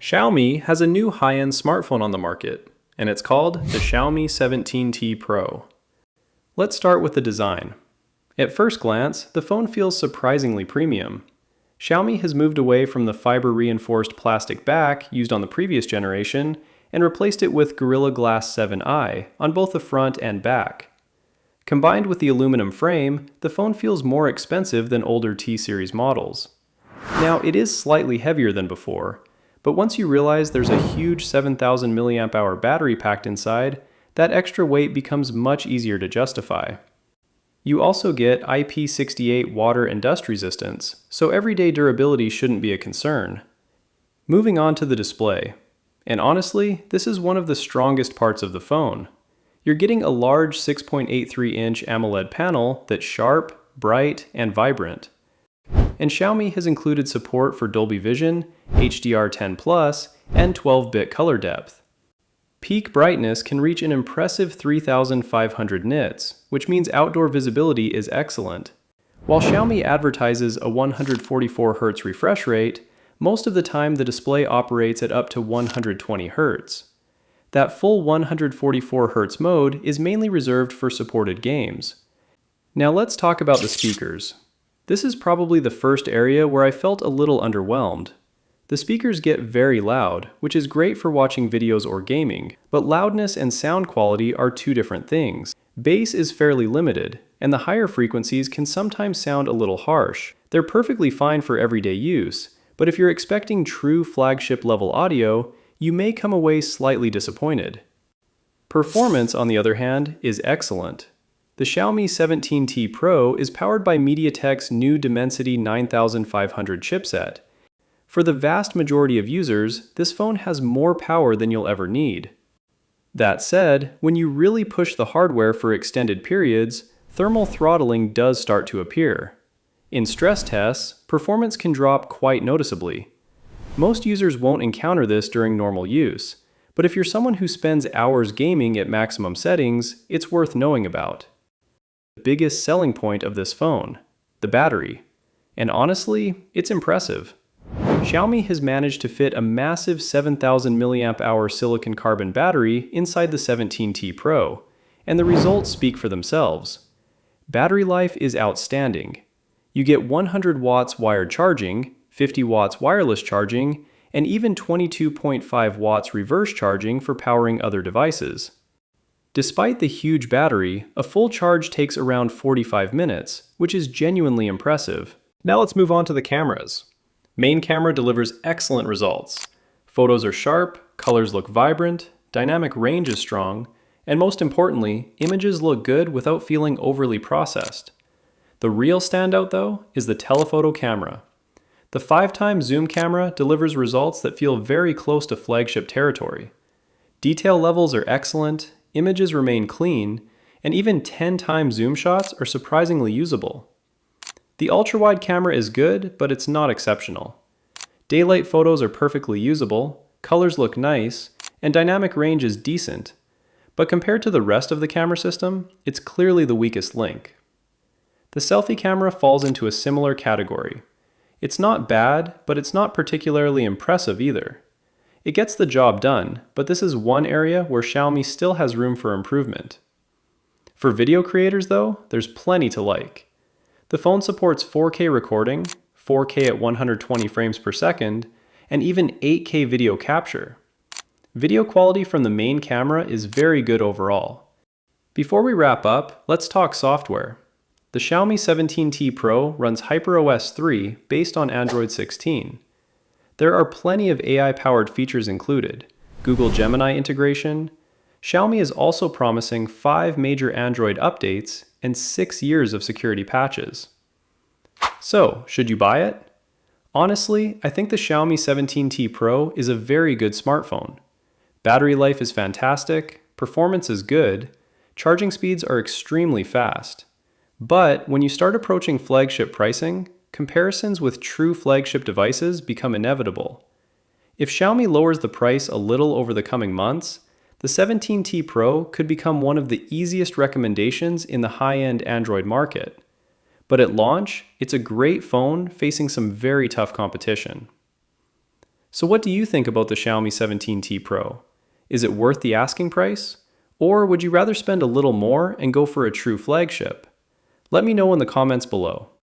Xiaomi has a new high-end smartphone on the market, and it's called the Xiaomi 17T Pro. Let's start with the design. At first glance, the phone feels surprisingly premium. Xiaomi has moved away from the fiber-reinforced plastic back used on the previous generation and replaced it with Gorilla Glass 7i on both the front and back. Combined with the aluminum frame, the phone feels more expensive than older T-series models. Now, it is slightly heavier than before, but once you realize there's a huge 7,000 mAh battery packed inside, that extra weight becomes much easier to justify. You also get IP68 water and dust resistance, so everyday durability shouldn't be a concern. Moving on to the display. And honestly, this is one of the strongest parts of the phone. You're getting a large 6.83-inch AMOLED panel that's sharp, bright, and vibrant. And Xiaomi has included support for Dolby Vision, HDR10+, and 12-bit color depth. Peak brightness can reach an impressive 3,500 nits, which means outdoor visibility is excellent. While Xiaomi advertises a 144 Hz refresh rate, most of the time the display operates at up to 120 Hz. That full 144 Hz mode is mainly reserved for supported games. Now let's talk about the speakers. This is probably the first area where I felt a little underwhelmed. The speakers get very loud, which is great for watching videos or gaming, but loudness and sound quality are two different things. Bass is fairly limited, and the higher frequencies can sometimes sound a little harsh. They're perfectly fine for everyday use, but if you're expecting true flagship level audio, you may come away slightly disappointed. Performance, on the other hand, is excellent. The Xiaomi 17T Pro is powered by MediaTek's new Dimensity 9500 chipset. For the vast majority of users, this phone has more power than you'll ever need. That said, when you really push the hardware for extended periods, thermal throttling does start to appear. In stress tests, performance can drop quite noticeably. Most users won't encounter this during normal use, but if you're someone who spends hours gaming at maximum settings, it's worth knowing about. The biggest selling point of this phone, the battery. And honestly, it's impressive. Xiaomi has managed to fit a massive 7,000 mAh silicon carbon battery inside the 17T Pro, and the results speak for themselves. Battery life is outstanding. You get 100 watts wired charging, 50 watts wireless charging, and even 22.5 watts reverse charging for powering other devices. Despite the huge battery, a full charge takes around 45 minutes, which is genuinely impressive. Now let's move on to the cameras. Main camera delivers excellent results. Photos are sharp, colors look vibrant, dynamic range is strong, and most importantly, images look good without feeling overly processed. The real standout, though, is the telephoto camera. The 5x zoom camera delivers results that feel very close to flagship territory. Detail levels are excellent, images remain clean, and even 10x zoom shots are surprisingly usable. The ultra-wide camera is good, but it's not exceptional. Daylight photos are perfectly usable, colors look nice, and dynamic range is decent. But compared to the rest of the camera system, it's clearly the weakest link. The selfie camera falls into a similar category. It's not bad, but it's not particularly impressive either. It gets the job done, but this is one area where Xiaomi still has room for improvement. For video creators, though, there's plenty to like. The phone supports 4K recording, 4K at 120 frames per second, and even 8K video capture. Video quality from the main camera is very good overall. Before we wrap up, let's talk software. The Xiaomi 17T Pro runs HyperOS 3 based on Android 16. There are plenty of AI-powered features included, Google Gemini integration. Xiaomi is also promising 5 major Android updates and 6 years of security patches. So, should you buy it? Honestly, I think the Xiaomi 17T Pro is a very good smartphone. Battery life is fantastic, performance is good, charging speeds are extremely fast. But when you start approaching flagship pricing, comparisons with true flagship devices become inevitable. If Xiaomi lowers the price a little over the coming months, the 17T Pro could become one of the easiest recommendations in the high-end Android market. But at launch, it's a great phone facing some very tough competition. So what do you think about the Xiaomi 17T Pro? Is it worth the asking price? Or would you rather spend a little more and go for a true flagship? Let me know in the comments below.